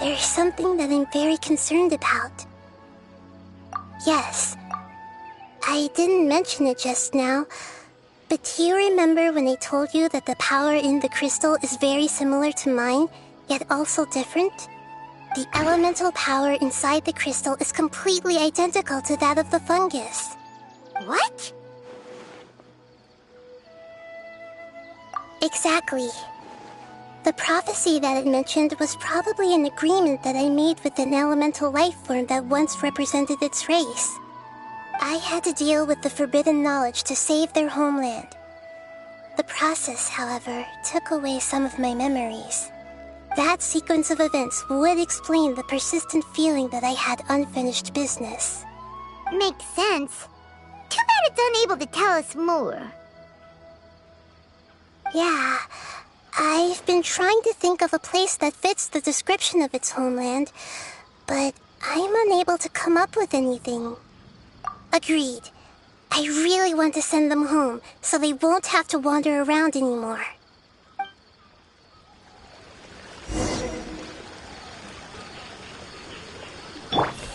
there's something that I'm very concerned about. Yes, I didn't mention it just now, but do you remember when I told you that the power in the crystal is very similar to mine, yet also different? The elemental power inside the crystal is completely identical to that of the fungus. What? Exactly. The prophecy that it mentioned was probably an agreement that I made with an elemental life form that once represented its race. I had to deal with the forbidden knowledge to save their homeland. The process, however, took away some of my memories. That sequence of events would explain the persistent feeling that I had unfinished business. Makes sense. Too bad it's unable to tell us more. Yeah, I've been trying to think of a place that fits the description of its homeland, but I'm unable to come up with anything. Agreed. I really want to send them home, so they won't have to wander around anymore.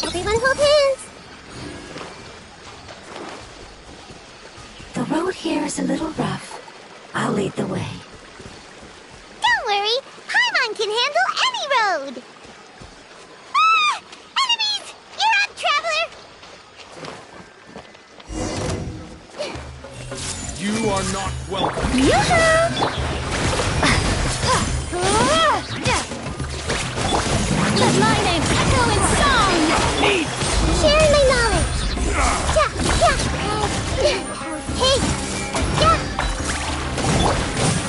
Everyone hold hands! The road here is a little rough. I'll lead the way. Don't worry, Paimon can handle any road! Ah! Enemies! You're up, traveler! You are not welcome. Let my name echo in song! Sharing my knowledge! Hey!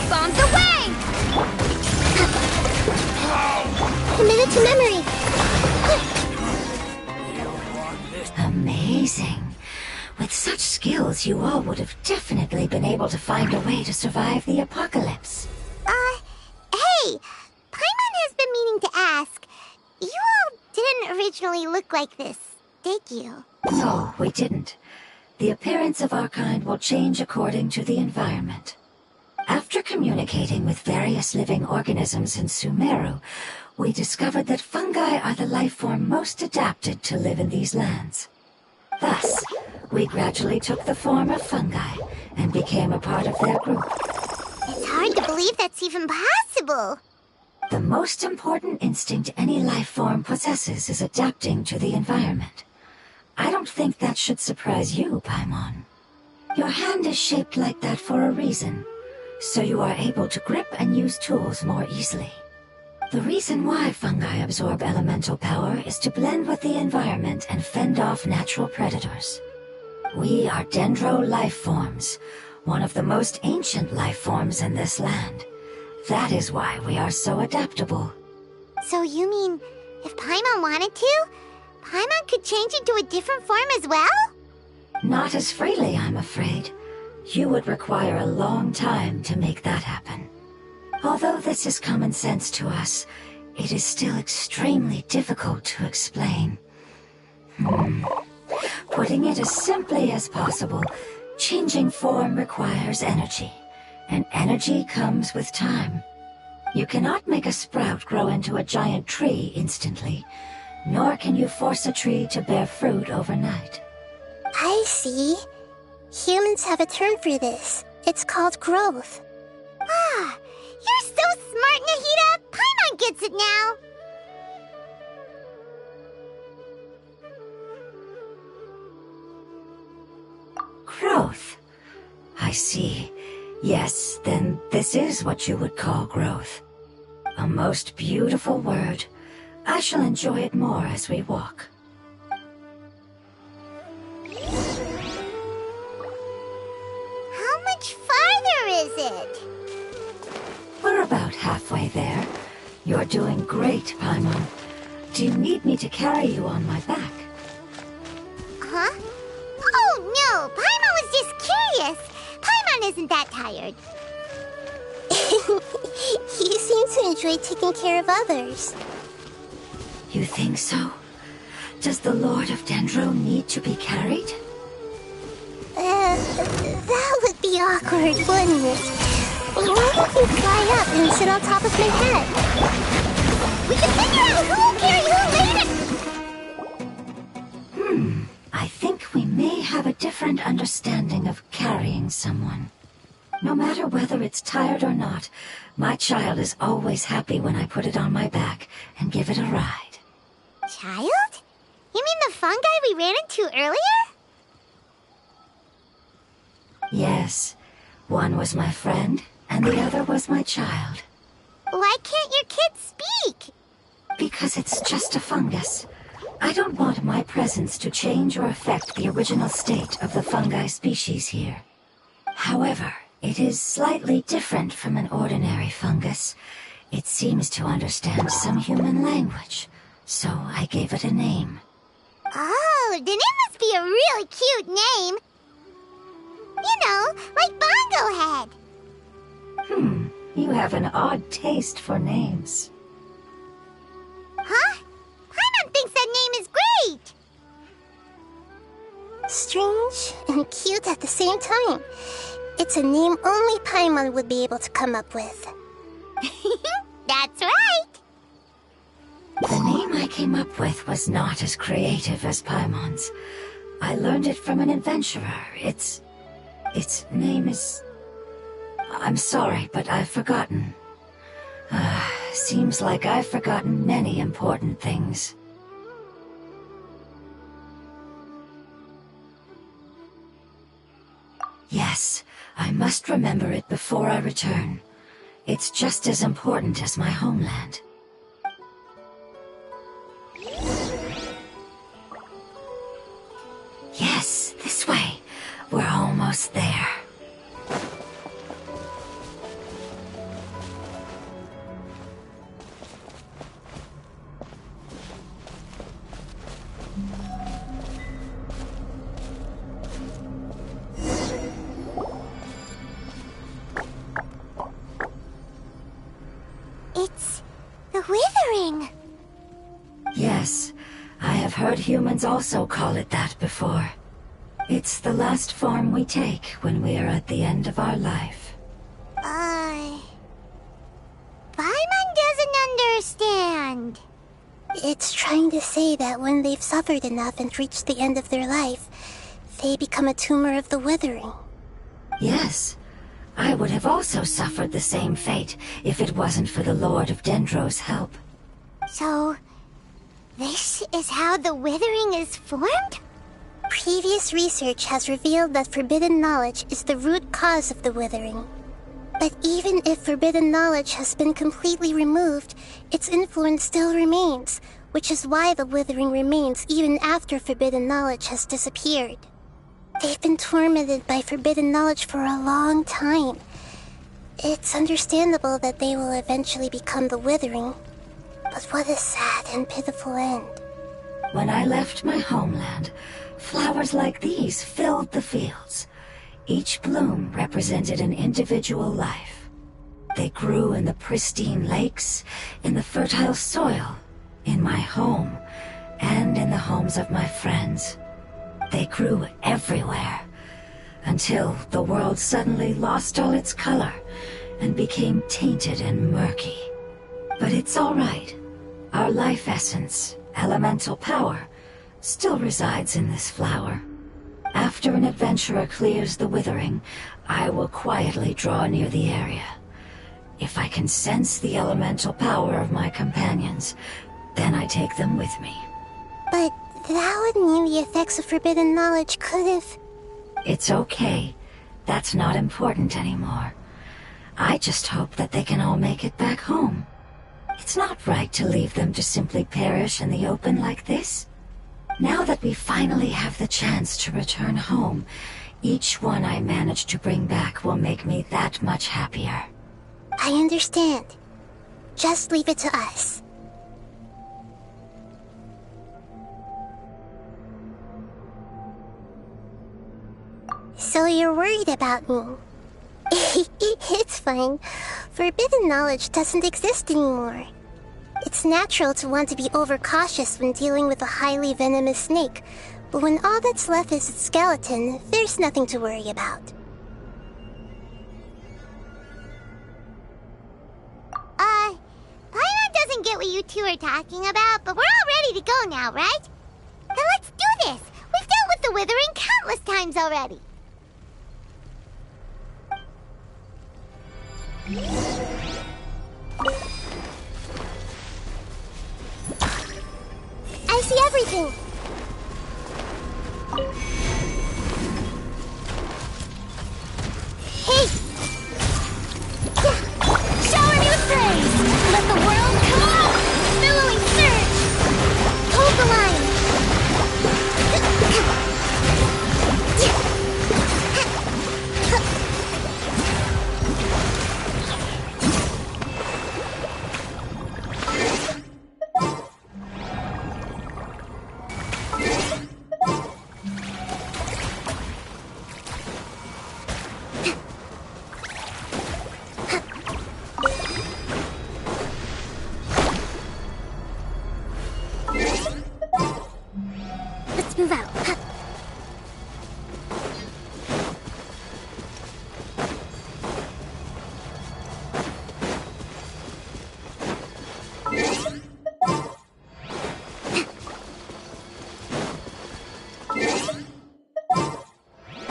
Bomb the way! Committed to memory! Amazing. With such skills, you all would have definitely been able to find a way to survive the apocalypse. Hey! Paimon has been meaning to ask. You all didn't originally look like this, did you? No, we didn't. The appearance of our kind will change according to the environment. After communicating with various living organisms in Sumeru, we discovered that fungi are the life form most adapted to live in these lands. Thus, we gradually took the form of fungi and became a part of their group. It's hard to believe that's even possible. The most important instinct any life form possesses is adapting to the environment. I don't think that should surprise you, Paimon. Your hand is shaped like that for a reason, so you are able to grip and use tools more easily. The reason why fungi absorb elemental power is to blend with the environment and fend off natural predators. We are dendro life forms, one of the most ancient life forms in this land. That is why we are so adaptable. So you mean, if Paimon wanted to, Paimon could change into a different form as well? Not as freely, I'm afraid. You would require a long time to make that happen. Although this is common sense to us, it is still extremely difficult to explain. Putting it as simply as possible, changing form requires energy, and energy comes with time. You cannot make a sprout grow into a giant tree instantly, nor can you force a tree to bear fruit overnight. I see. Humans have a term for this. It's called growth. Ah, you're so smart, Nahida! Paimon gets it now! Growth. I see. Yes, then this is what you would call growth. A most beautiful word. I shall enjoy it more as we walk. How much farther is it? We're about halfway there. You're doing great, Paimon. Do you need me to carry you on my back? Huh? Oh no, Paimon was just curious. Paimon isn't that tired. You seem to enjoy taking care of others. You think so? Does the Lord of Dendro need to be carried? That would be awkward, wouldn't it? Why don't you fly up and sit on top of my head? We can figure out who'll carry who later! I think we may have a different understanding of carrying someone. No matter whether it's tired or not, my child is always happy when I put it on my back and give it a ride. Child? You mean the fungi we ran into earlier? Yes, one was my friend, and the other was my child. Why can't your kid speak? Because it's just a fungus. I don't want my presence to change or affect the original state of the fungi species here. However, it is slightly different from an ordinary fungus. It seems to understand some human language, so I gave it a name. Oh, then it must be a really cute name. You know, like Bongo Head. You have an odd taste for names. Huh? Paimon thinks that name is great. Strange and cute at the same time. It's a name only Paimon would be able to come up with. That's right. The name I came up with was not as creative as Paimon's. I learned it from an adventurer. Its name is... I'm sorry, but I've forgotten. Seems like I've forgotten many important things. Yes, I must remember it before I return. It's just as important as my homeland. Yes, this way. We're almost there. It's the withering. Yes, I have heard humans also call it that before. It's the last form we take when we are at the end of our life. Paimon doesn't understand. It's trying to say that when they've suffered enough and reached the end of their life, they become a tumor of the withering. Yes, I would have also suffered the same fate if it wasn't for the Lord of Dendro's help. So, this is how the withering is formed? Previous research has revealed that forbidden knowledge is the root cause of the withering. But even if forbidden knowledge has been completely removed, its influence still remains, which is why the withering remains even after forbidden knowledge has disappeared. They've been tormented by forbidden knowledge for a long time. It's understandable that they will eventually become the withering. But what a sad and pitiful end. When I left my homeland, flowers like these filled the fields. Each bloom represented an individual life. They grew in the pristine lakes, in the fertile soil, in my home, and in the homes of my friends. They grew everywhere, until the world suddenly lost all its color and became tainted and murky. But it's all right. Our life essence, elemental power, still resides in this flower. After an adventurer clears the withering, I will quietly draw near the area. If I can sense the elemental power of my companions, then I take them with me. But that would mean the effects of forbidden knowledge could have... It's okay. That's not important anymore. I just hope that they can all make it back home. It's not right to leave them to simply perish in the open like this. Now that we finally have the chance to return home, each one I manage to bring back will make me that much happier. I understand. Just leave it to us. So you're worried about me? It's fine. Forbidden knowledge doesn't exist anymore. It's natural to want to be overcautious when dealing with a highly venomous snake, but when all that's left is its skeleton, there's nothing to worry about. Paimon doesn't get what you two are talking about, but we're all ready to go now, right? Then let's do this! We've dealt with the Withering countless times already! I see everything. Hey! Shower me with praise! Let the world come out! Billowing surge! Hold the line! Let's move out.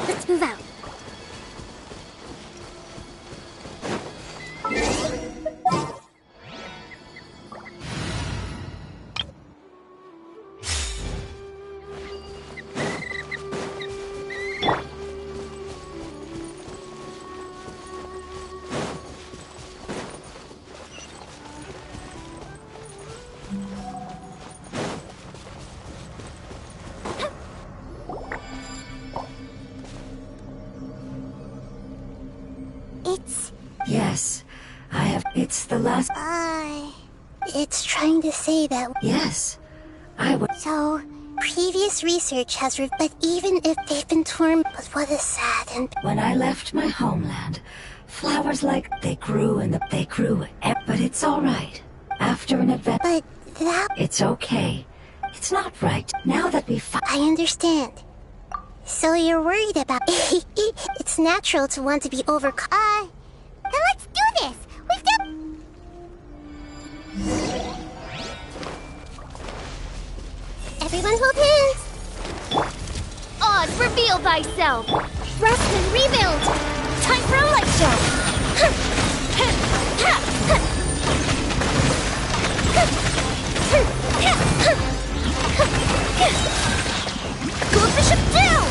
Let's move out. It's... Yes, I have. It's the last. It's trying to say that. Yes, I would. So, previous research has but even if they've been torn, but what is sad and... When I left my homeland, flowers like they grew but it's all right. After an event, But that... it's okay. It's not right. Now that we I understand. So you're worried about... It's natural to want to be overcome. Then let's do this! We've done... Everyone hold hands! Oz, reveal thyself! Rest and rebuild! Time for a light show! Good bishop down!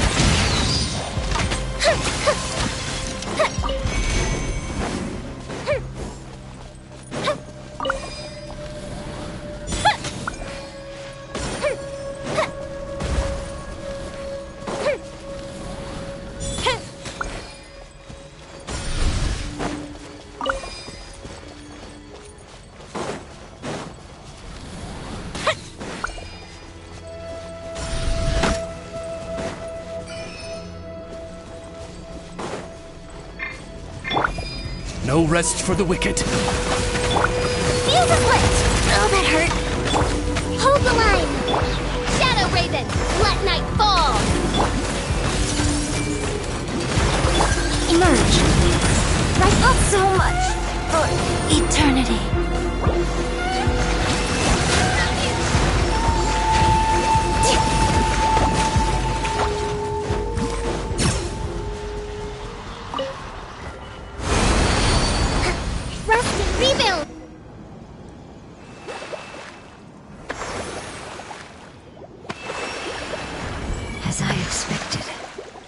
No rest for the wicked. Feel the light! Oh, that hurt! Hold the line! Shadow Raven, let night fall! Emerge! I felt so much for eternity. Rest and rebuild! As I expected,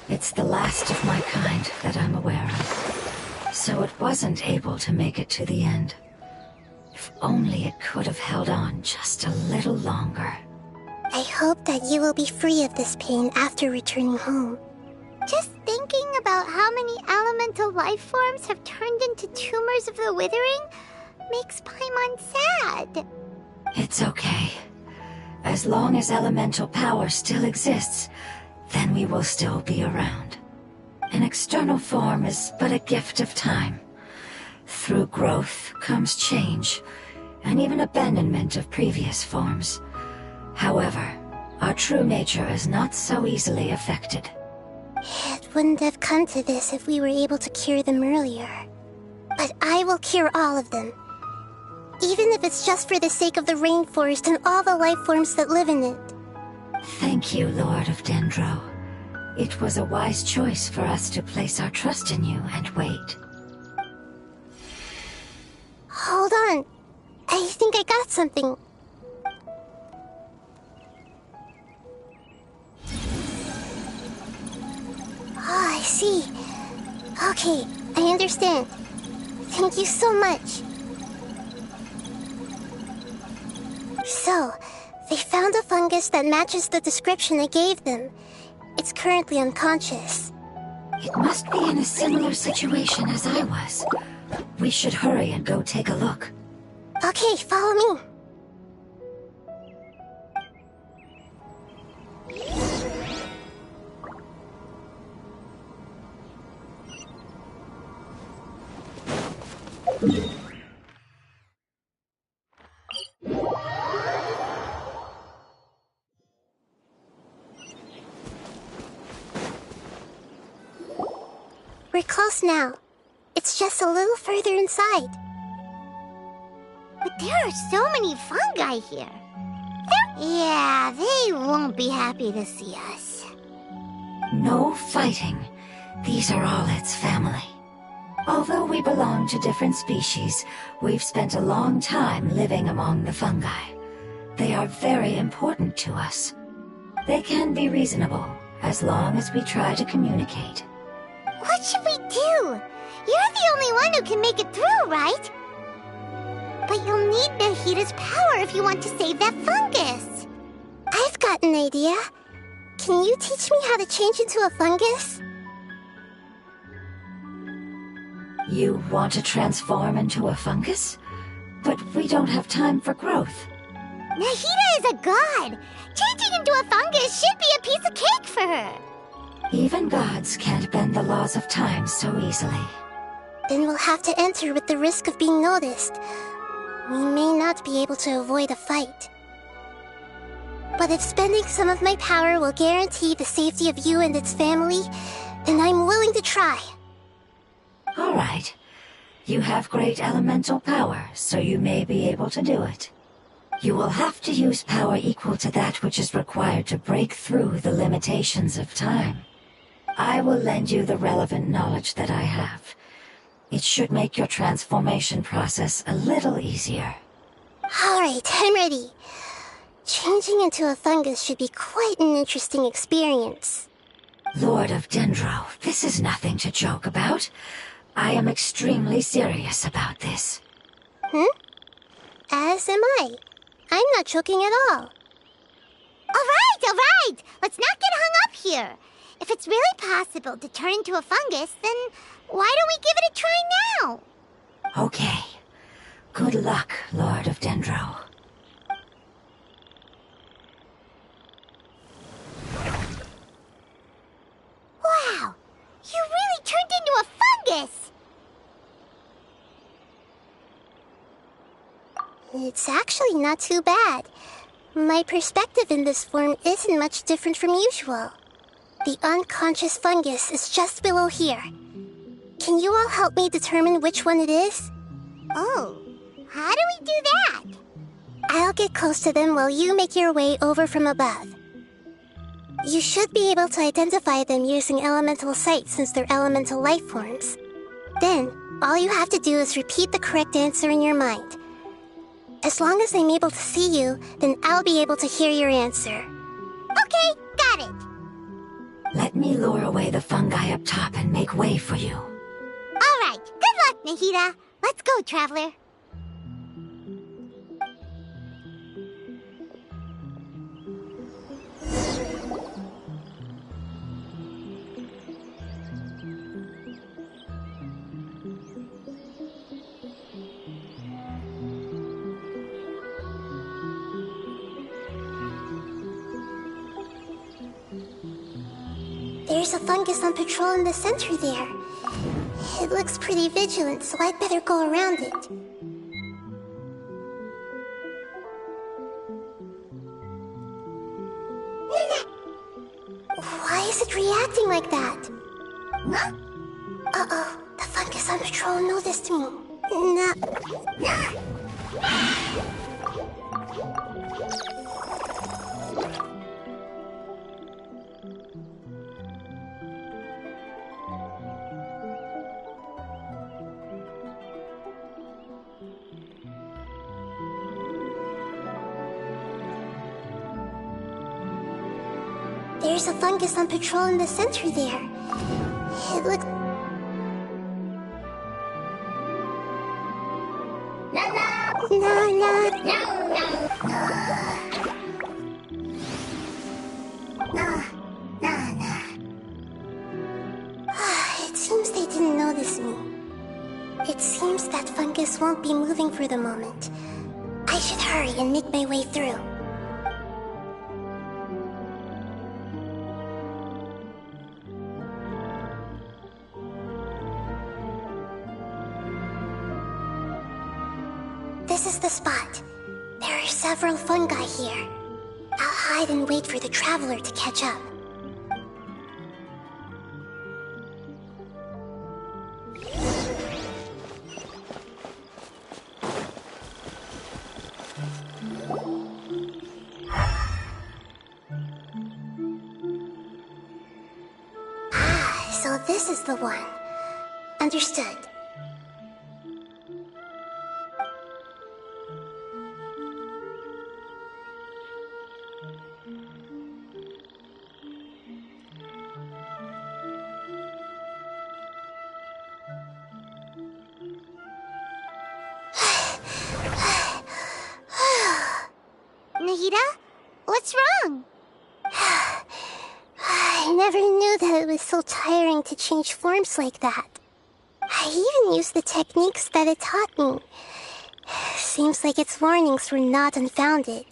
it's the last of my kind that I'm aware of. So it wasn't able to make it to the end. If only it could have held on just a little longer. I hope that you will be free of this pain after returning home. Just thinking about how many elemental life forms have turned into tumors of the Withering makes Paimon sad. It's okay. As long as elemental power still exists, then we will still be around. An external form is but a gift of time. Through growth comes change, and even abandonment of previous forms. However, our true nature is not so easily affected. It wouldn't have come to this if we were able to cure them earlier. But I will cure all of them. even if it's just for the sake of the rainforest and all the life forms that live in it. Thank you, Lord of Dendro. It was a wise choice for us to place our trust in you and wait. Hold on. I think I got something. Oh, I see. Okay, I understand. Thank you so much. So, they found a fungus that matches the description I gave them. It's currently unconscious. It must be in a similar situation as I was. We should hurry and go take a look. Okay, follow me. We're close now. It's just a little further inside. But there are so many fungi here. Yeah, they won't be happy to see us. No fighting. These are all its family. Although we belong to different species, we've spent a long time living among the fungi. They are very important to us. They can be reasonable, as long as we try to communicate. What should we do? You're the only one who can make it through, right? But you'll need Nahita's power if you want to save that fungus. I've got an idea. Can you teach me how to change into a fungus? You want to transform into a fungus? But we don't have time for growth. Nahita is a god. Changing into a fungus should be a piece of cake for her. Even gods can't bend the laws of time so easily. Then we'll have to enter with the risk of being noticed. We may not be able to avoid a fight. But if spending some of my power will guarantee the safety of you and its family, then I'm willing to try. All right. You have great elemental power, so you may be able to do it. You will have to use power equal to that which is required to break through the limitations of time. I will lend you the relevant knowledge that I have. It should make your transformation process a little easier. Alright, I'm ready. Changing into a fungus should be quite an interesting experience. Lord of Dendro, this is nothing to joke about. I am extremely serious about this. As am I. I'm not joking at all. All right. Let's not get hung up here. If it's really possible to turn into a fungus, then why don't we give it a try now? Okay. Good luck, Lord of Dendro. Wow! You really turned into a fungus! It's actually not too bad. My perspective in this form isn't much different from usual. The unconscious fungus is just below here. Can you all help me determine which one it is? Oh, how do we do that? I'll get close to them while you make your way over from above. You should be able to identify them using elemental sight since they're elemental life forms. Then, all you have to do is repeat the correct answer in your mind. As long as I'm able to see you, then I'll be able to hear your answer. Okay, got it. Let me lure away the fungi up top and make way for you. All right, good luck, Nahita. Let's go, Traveler. There's a fungus on patrol in the center there. It looks pretty vigilant, so I'd better go around it. Why is it reacting like that? Uh-oh, the fungus on patrol noticed me. There's a fungus on patrol in the center there. It looks... It seems they didn't notice me. It seems that fungus won't be moving for the moment. I should hurry and make my way through. This is the spot. There are several fungi here. I'll hide and wait for the traveler to catch up. So this is the one. Understood. Nahida? What's wrong? I never knew that it was so tiring to change forms like that. I even used the techniques that it taught me. Seems like its warnings were not unfounded.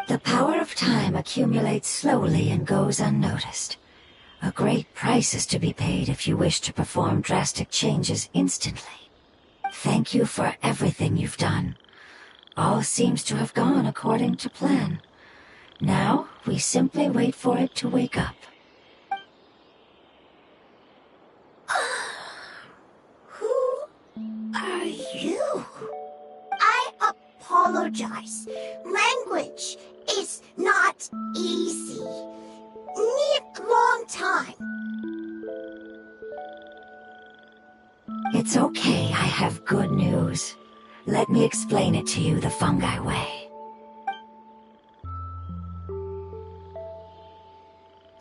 The power of time accumulates slowly and goes unnoticed. A great price is to be paid if you wish to perform drastic changes instantly. Thank you for everything you've done. All seems to have gone according to plan. Now, we simply wait for it to wake up. Who are you? I apologize. Language is not easy. Need long time. It's okay, I have good news. Let me explain it to you the fungi way.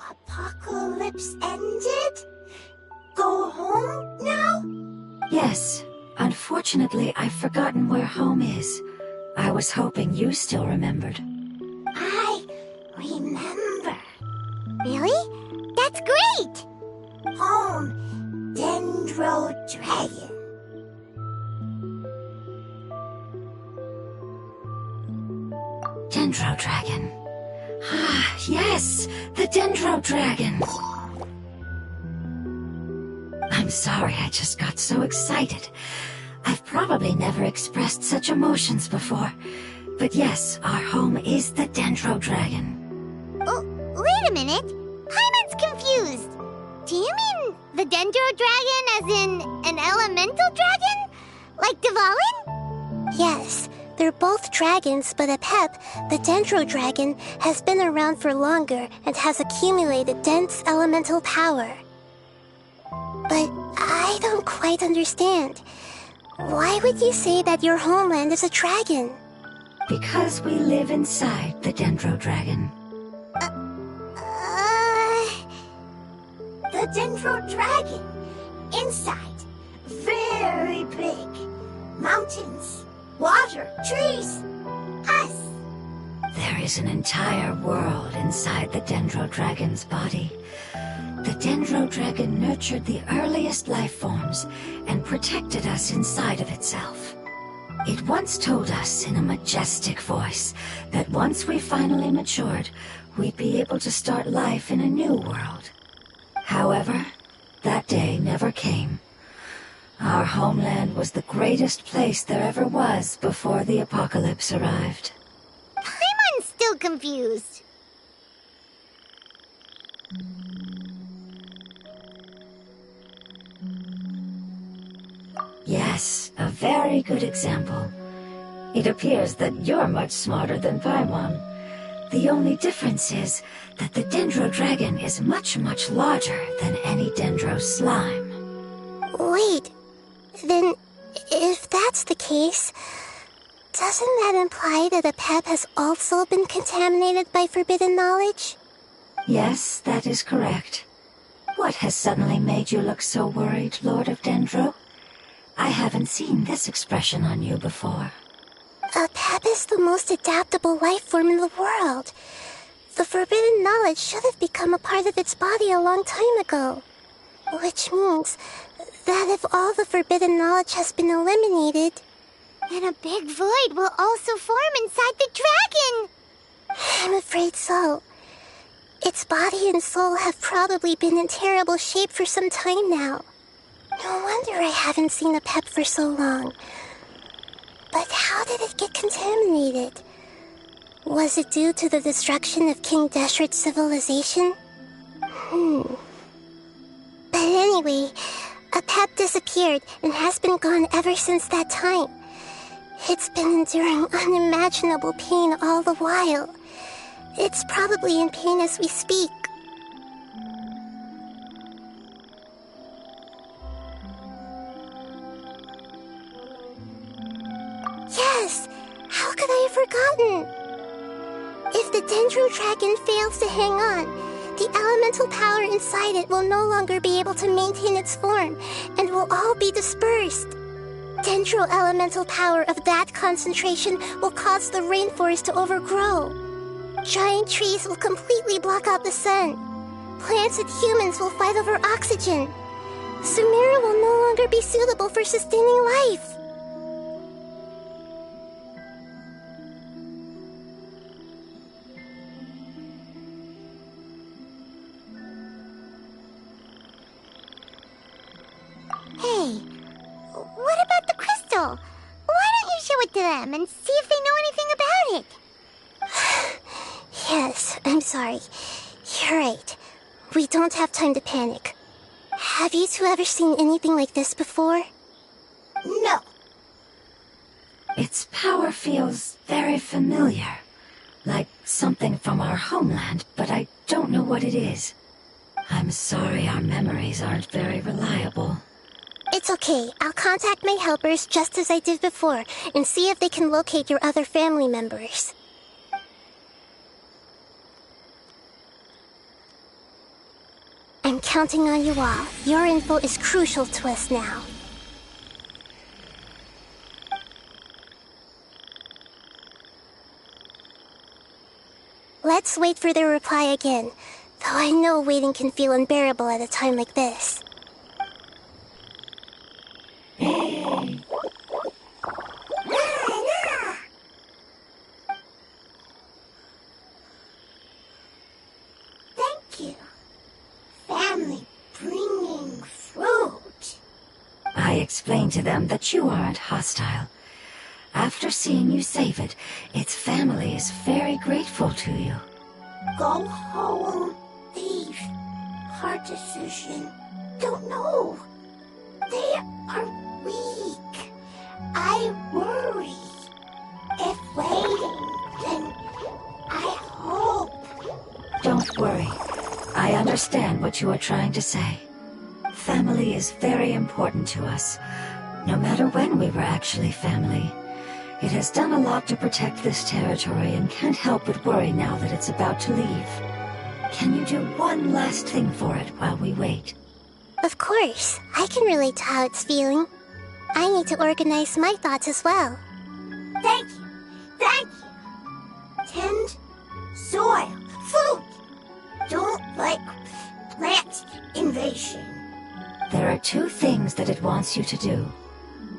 Apocalypse ended? Go home now? Yes. Unfortunately, I've forgotten where home is. I was hoping you still remembered. I remember. Really? That's great! Home, Dendro Dragon. Dendro Dragon. Ah, yes! The Dendro Dragon! I'm sorry, I just got so excited. I've probably never expressed such emotions before. But yes, our home is the Dendro Dragon. Oh, wait a minute. Paimon's confused. Do you mean the Dendro Dragon as in an elemental dragon? Like Dvalin? Yes, they're both dragons, but Apep, the Dendro Dragon, has been around for longer and has accumulated dense elemental power. But I don't quite understand. Why would you say that your homeland is a dragon? Because we live inside the Dendro Dragon. The Dendro Dragon. Inside. Very big. Mountains. Water. Trees. Us. There is an entire world inside the Dendro Dragon's body. The Dendro Dragon nurtured the earliest life forms and protected us inside of itself. It once told us in a majestic voice that once we finally matured, we'd be able to start life in a new world. However, that day never came. Our homeland was the greatest place there ever was before the apocalypse arrived. Paimon's still confused. Yes, a very good example. It appears that you're much smarter than Paimon. The only difference is that the Dendro Dragon is much, much larger than any Dendro slime. Wait, then if that's the case, doesn't that imply that Apep has also been contaminated by forbidden knowledge? Yes, that is correct. What has suddenly made you look so worried, Lord of Dendro? I haven't seen this expression on you before. Apep is the most adaptable life form in the world. The forbidden knowledge should have become a part of its body a long time ago. Which means that if all the forbidden knowledge has been eliminated, then a big void will also form inside the dragon! I'm afraid so. Its body and soul have probably been in terrible shape for some time now. No wonder I haven't seen Apep for so long. But how did it get contaminated? Was it due to the destruction of King Deshret's civilization? But anyway, Apep disappeared and has been gone ever since that time. It's been enduring unimaginable pain all the while. It's probably in pain as we speak. Yes! How could I have forgotten? If the Dendro Dragon fails to hang on, the elemental power inside it will no longer be able to maintain its form and will all be dispersed. Dendro elemental power of that concentration will cause the rainforest to overgrow. Giant trees will completely block out the sun. Plants and humans will fight over oxygen. Sumeru will no longer be suitable for sustaining life. Hey, what about the crystal? Why don't you show it to them and see if they know anything about it? Yes, I'm sorry. You're right. We don't have time to panic. Have you two ever seen anything like this before? No. Its power feels very familiar. Like something from our homeland, but I don't know what it is. I'm sorry our memories aren't very reliable. It's okay. I'll contact my helpers just as I did before and see if they can locate your other family members. I'm counting on you all. Your info is crucial to us now. Let's wait for their reply again, though I know waiting can feel unbearable at a time like this. Thank you. Family bringing fruit. I explained to them that you aren't hostile. After seeing you save it, its family is very grateful to you. Go home. Leave. Hard decision. Don't know. They are weak. I worry. If waiting, then I hope. Don't worry. I understand what you are trying to say. Family is very important to us, no matter when we were actually family. It has done a lot to protect this territory and can't help but worry now that it's about to leave. Can you do one last thing for it while we wait? Of course. I can relate to how it's feeling. I need to organize my thoughts as well. Thank you. Thank you. Tend soil. Food. Don't like plant invasion. There are two things that it wants you to do.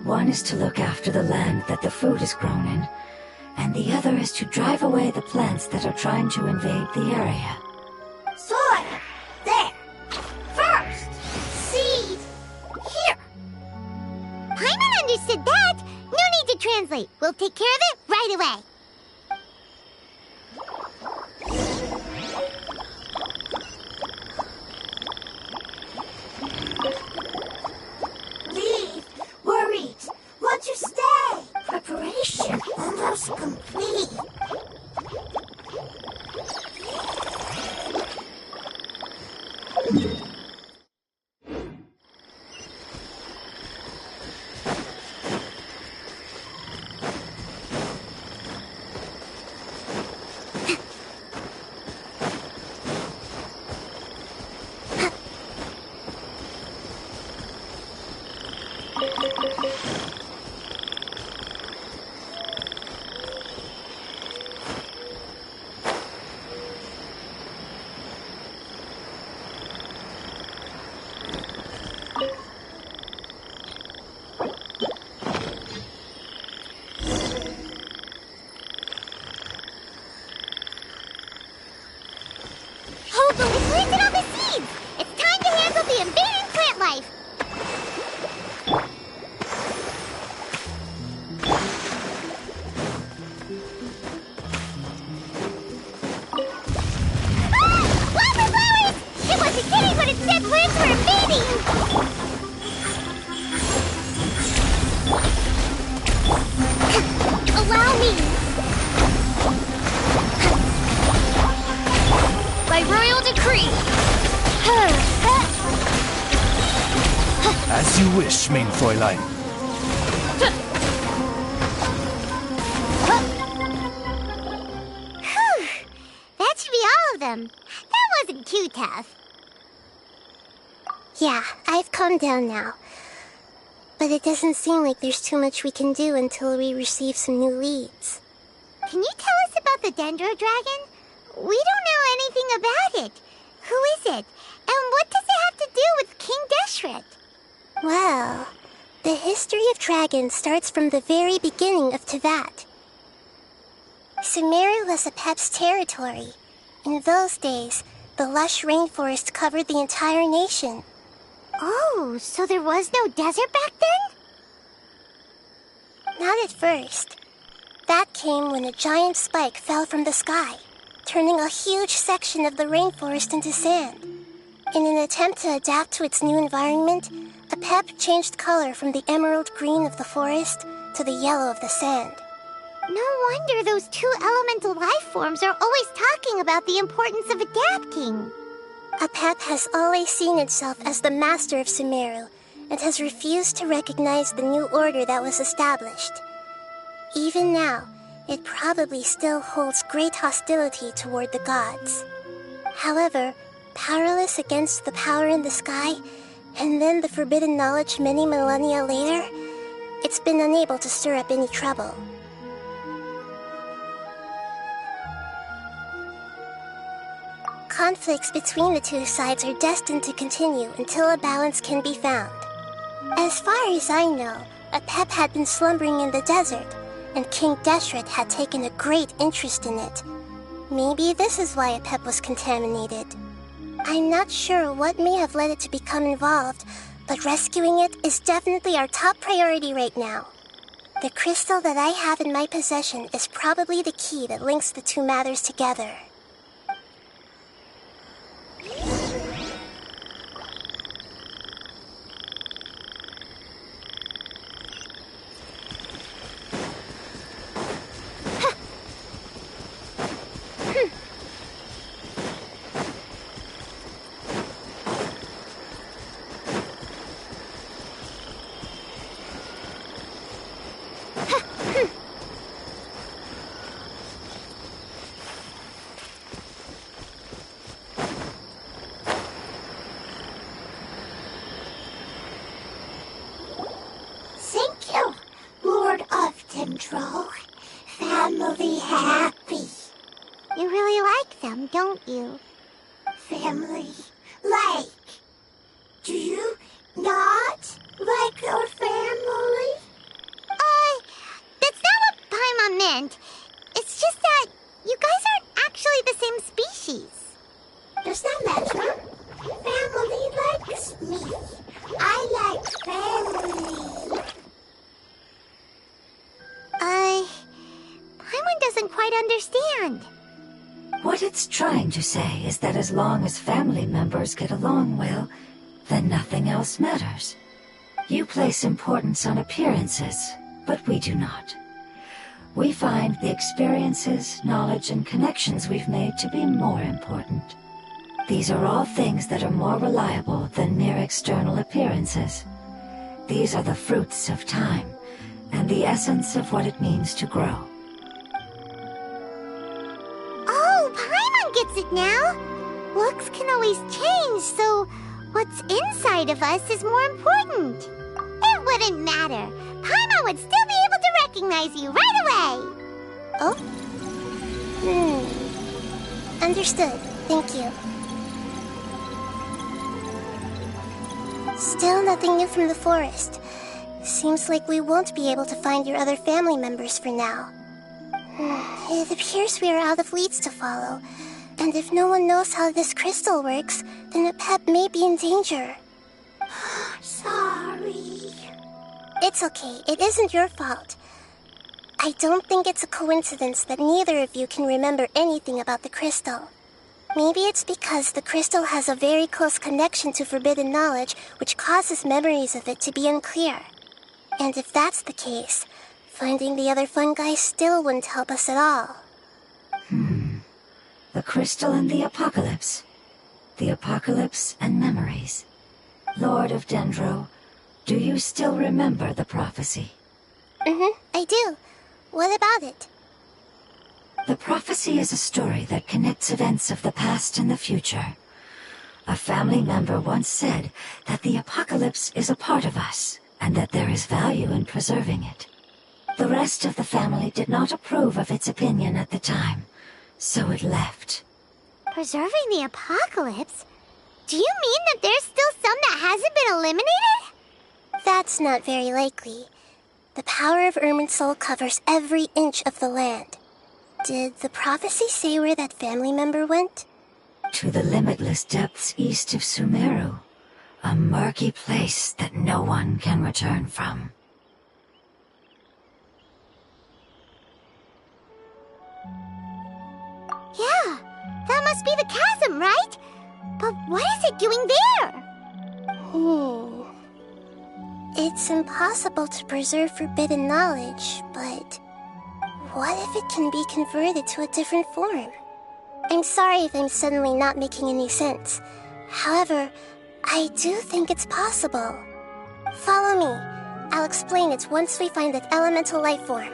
One is to look after the land that the food is grown in, and the other is to drive away the plants that are trying to invade the area. Soil. There. First. Seed. Here. Paimon understood that. No need to translate. We'll take care of it right away. Leave. Worried. Want to stay. Preparation. As you wish, main Fräulein. Whew! That should be all of them. That wasn't too tough. Yeah, I've calmed down now. But it doesn't seem like there's too much we can do until we receive some new leads. Can you tell us about the Dendro Dragon? We don't know anything about it. Who is it? And what does it have to do with King Deshret? Well, the history of dragons starts from the very beginning of Tevat. Sumeru was Apep's territory. In those days, the lush rainforest covered the entire nation. Oh, so there was no desert back then? Not at first. That came when a giant spike fell from the sky, turning a huge section of the rainforest into sand. In an attempt to adapt to its new environment, Apep changed color from the emerald green of the forest to the yellow of the sand. No wonder those two elemental life forms are always talking about the importance of adapting. Apep has always seen itself as the master of Sumeru and has refused to recognize the new order that was established. Even now, it probably still holds great hostility toward the gods. However, powerless against the power in the sky, and then the forbidden knowledge many millennia later, it's been unable to stir up any trouble. Conflicts between the two sides are destined to continue until a balance can be found. As far as I know, Apep had been slumbering in the desert, and King Deshret had taken a great interest in it. Maybe this is why Apep was contaminated. I'm not sure what may have led it to become involved, but rescuing it is definitely our top priority right now. The crystal that I have in my possession is probably the key that links the two matters together. Thank you, Lord of Dendro. Family happy. You really like them, don't you? Family like. Do you not like your family? That's not what Paimon meant. It's just that you guys aren't actually the same species. Does that matter? Family likes me. I like family. Paimon doesn't quite understand. What it's trying to say is that as long as family members get along well, then nothing else matters. You place importance on appearances, but we do not. We find the experiences, knowledge, and connections we've made to be more important. These are all things that are more reliable than mere external appearances. These are the fruits of time, and the essence of what it means to grow. Oh, Paimon gets it now. Looks can always change, so what's inside of us is more important. It wouldn't matter. Paimon would still be able to recognize you right away. Oh? Understood. Thank you. Still nothing new from the forest. Seems like we won't be able to find your other family members for now. It appears we are out of leads to follow, and if no one knows how this crystal works, then Apep may be in danger. Sorry. It's okay. It isn't your fault. I don't think it's a coincidence that neither of you can remember anything about the crystal. Maybe it's because the crystal has a very close connection to forbidden knowledge, which causes memories of it to be unclear. And if that's the case, finding the other fungi still wouldn't help us at all. The crystal and the apocalypse. The apocalypse and memories. Lord of Dendro, Do you still remember the prophecy? I do. What about it? The prophecy is a story that connects events of the past and the future. A family member once said that the apocalypse is a part of us, and that there is value in preserving it. The rest of the family did not approve of its opinion at the time, so it left. Preserving the apocalypse? Do you mean that there's still some that hasn't been eliminated? That's not very likely. The power of Irminsul covers every inch of the land. Did the prophecy say where that family member went? To the limitless depths east of Sumeru, a murky place that no one can return from. Yeah, that must be the chasm, right? But what is it doing there? It's impossible to preserve forbidden knowledge, but what if it can be converted to a different form? I'm sorry if I'm suddenly not making any sense. However, I do think it's possible. Follow me. I'll explain it once we find that elemental life form.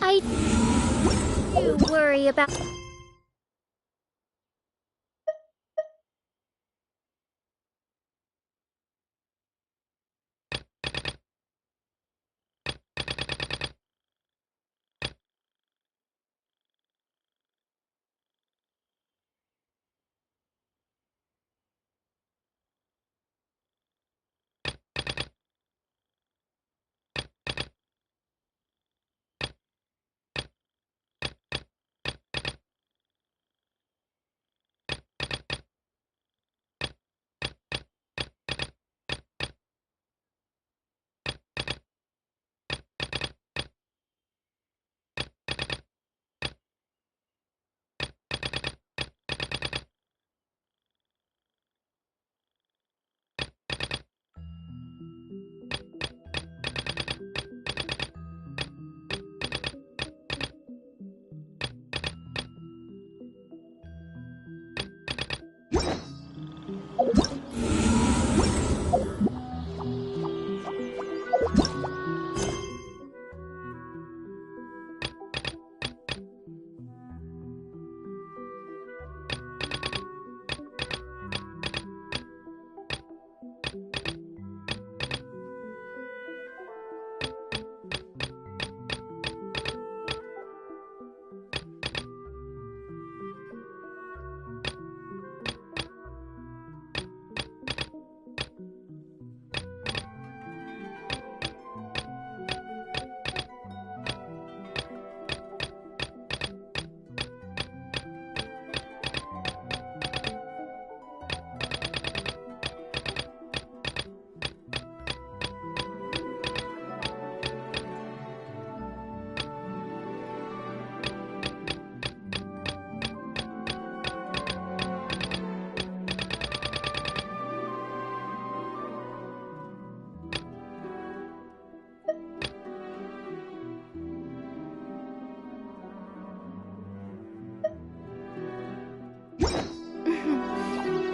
I do worry about...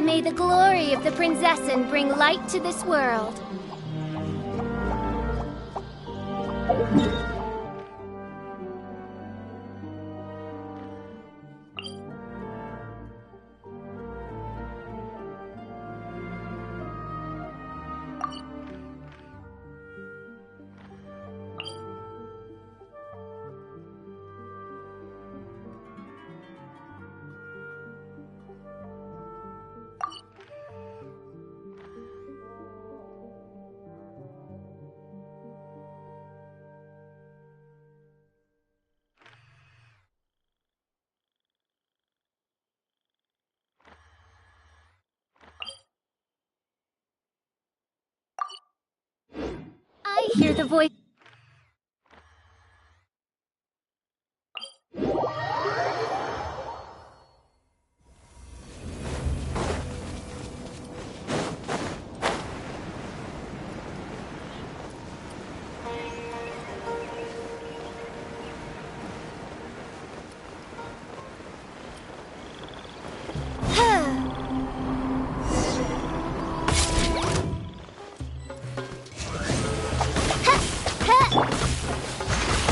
May the glory of the Prinzessin bring light to this world. hear the voice.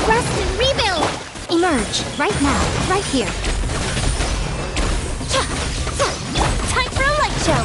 Rest and rebuild! Emerge, right now, right here. Time for a light show!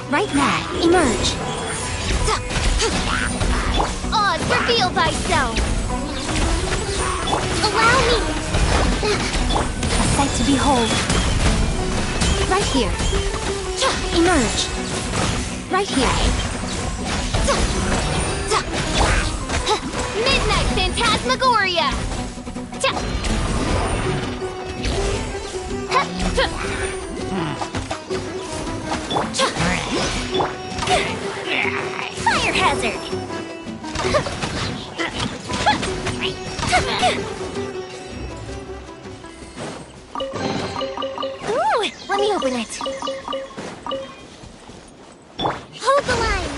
Right now, emerge! Oz, reveal thyself! Allow me! A sight to behold. Right here. Emerge. Right here. Midnight Phantasmagoria! Fire hazard! Ooh, let me open it. Hold the line!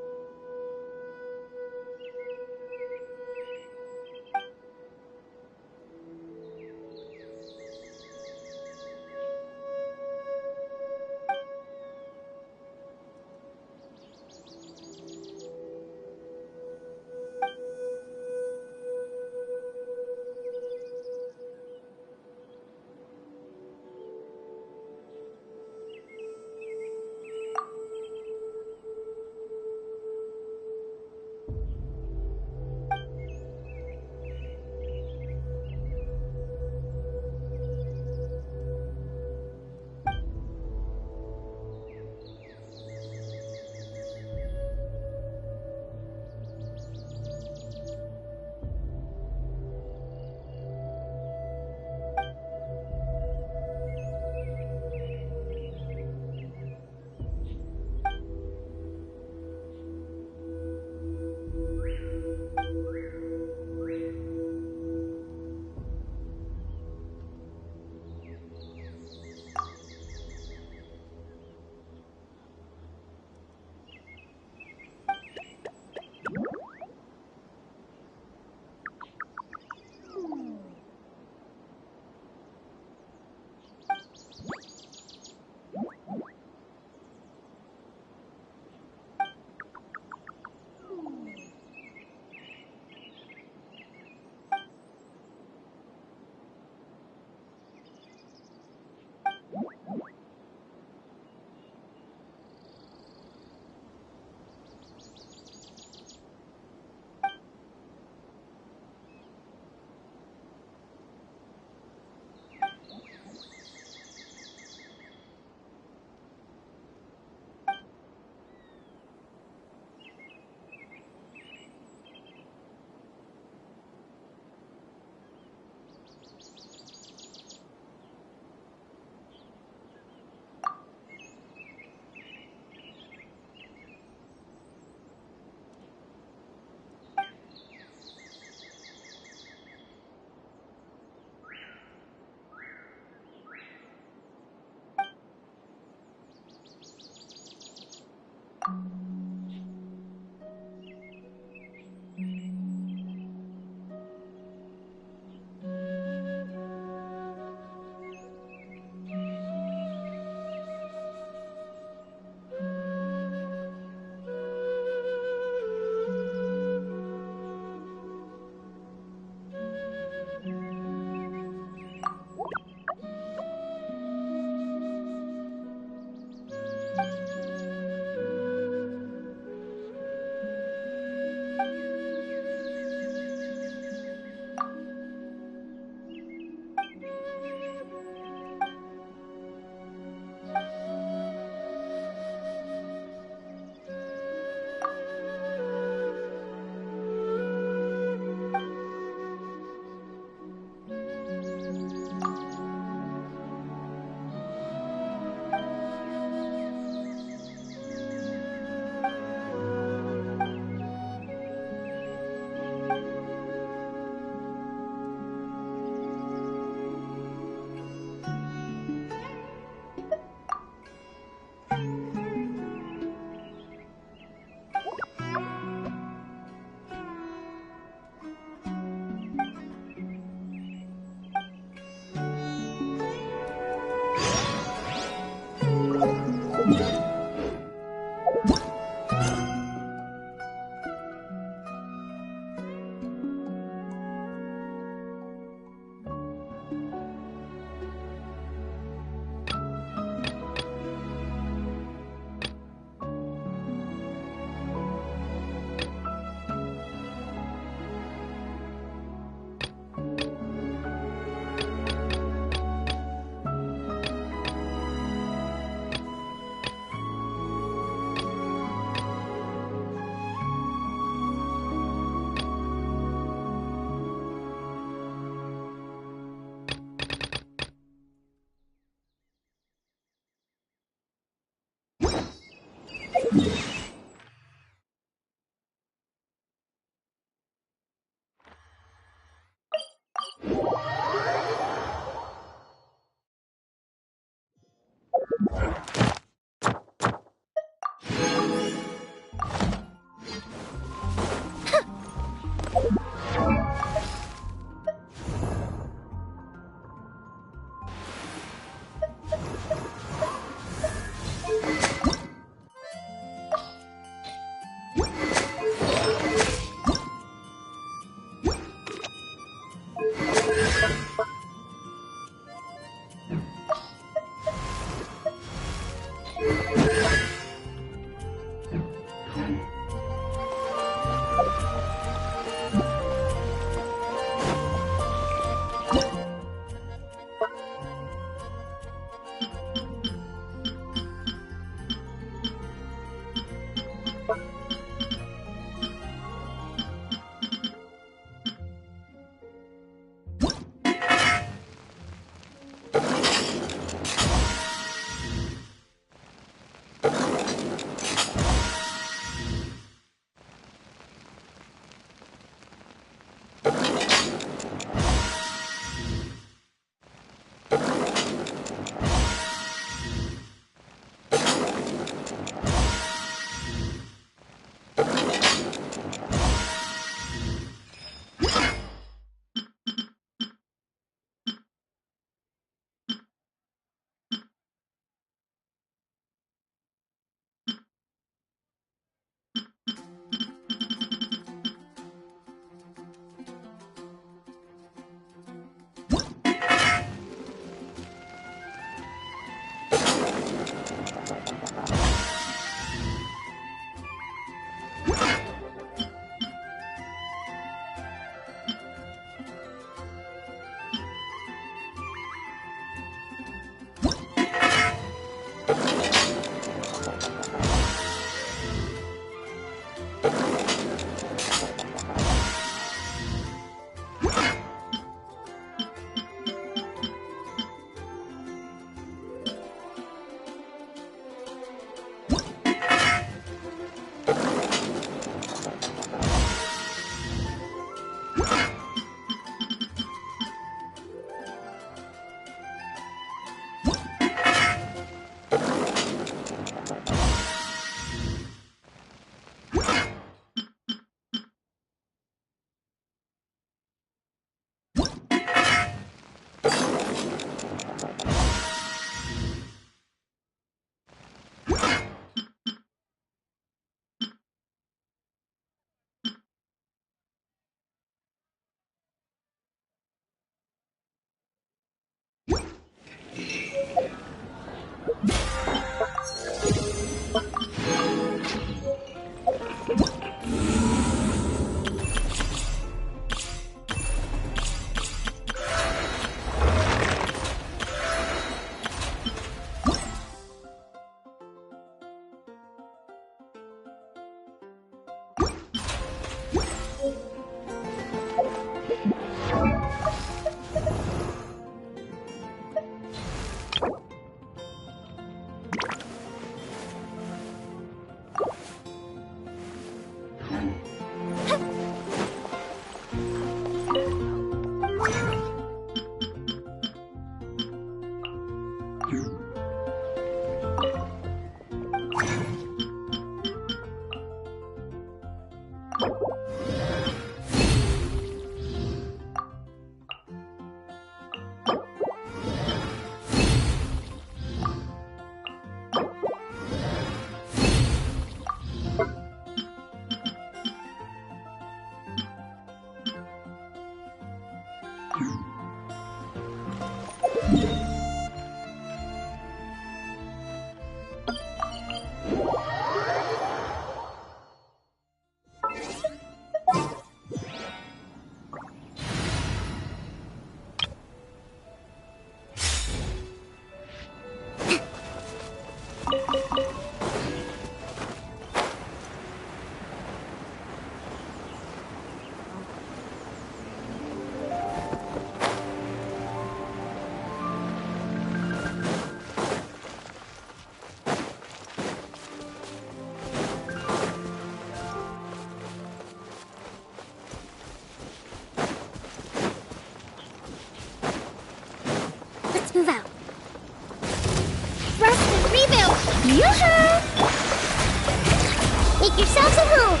Make yourselves a move!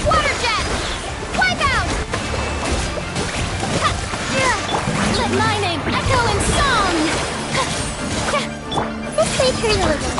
Water jet! Wipe out! Ha! Let my name echo in song! This might hurt a little.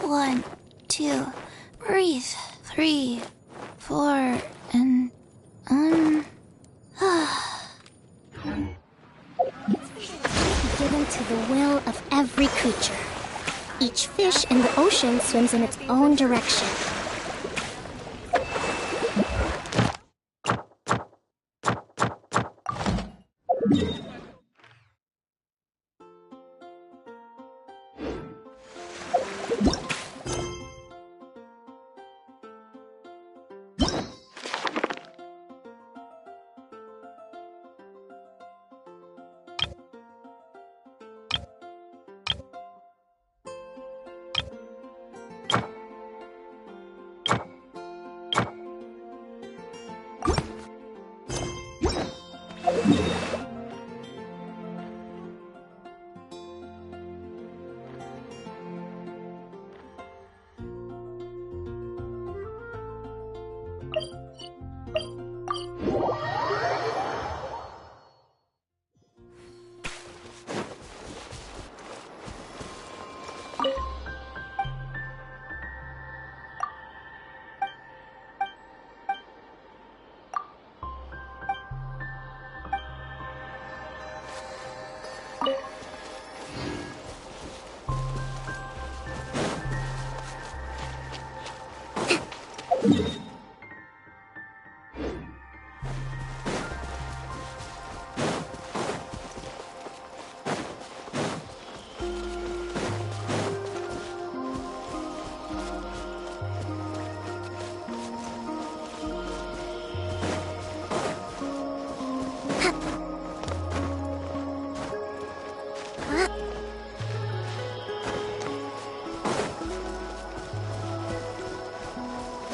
One, two, breathe. 3, 4, and Given to the will of every creature. Each fish in the ocean swims in its own direction.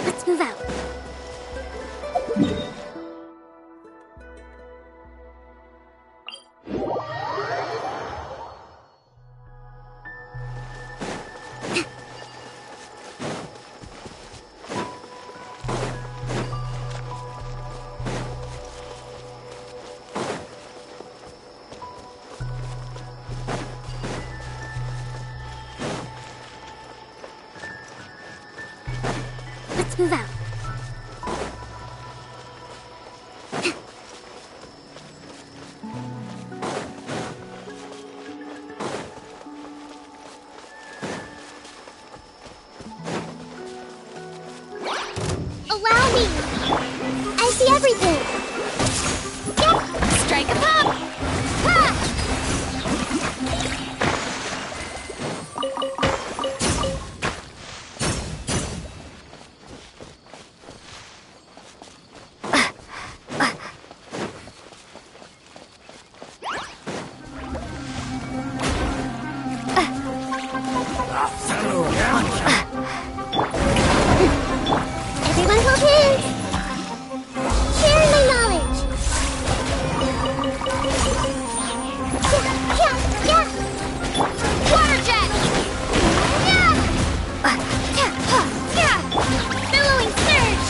Let's move out. Let's move out. Allow me! I see everything! Strike a pop! Ha! Everyone hold hands. Share my knowledge. Yeah. Water jet! Yeah! Billowing surge!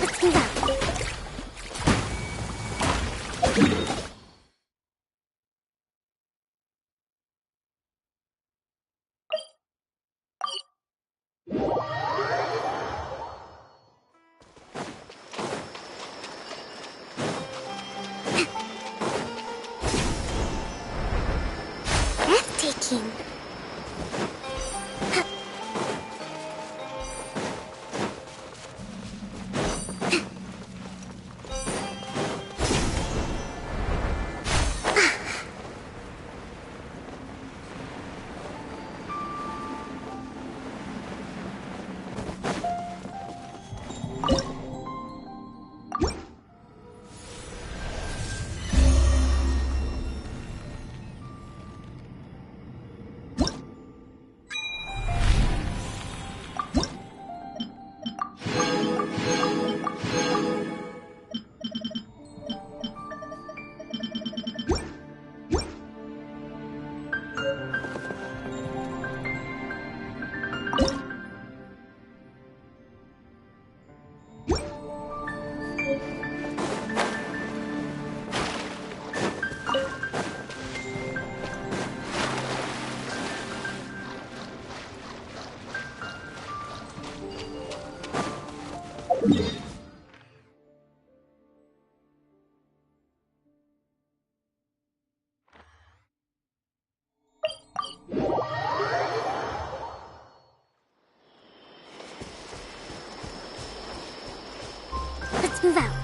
Let's move out. Breathtaking. Let's move out.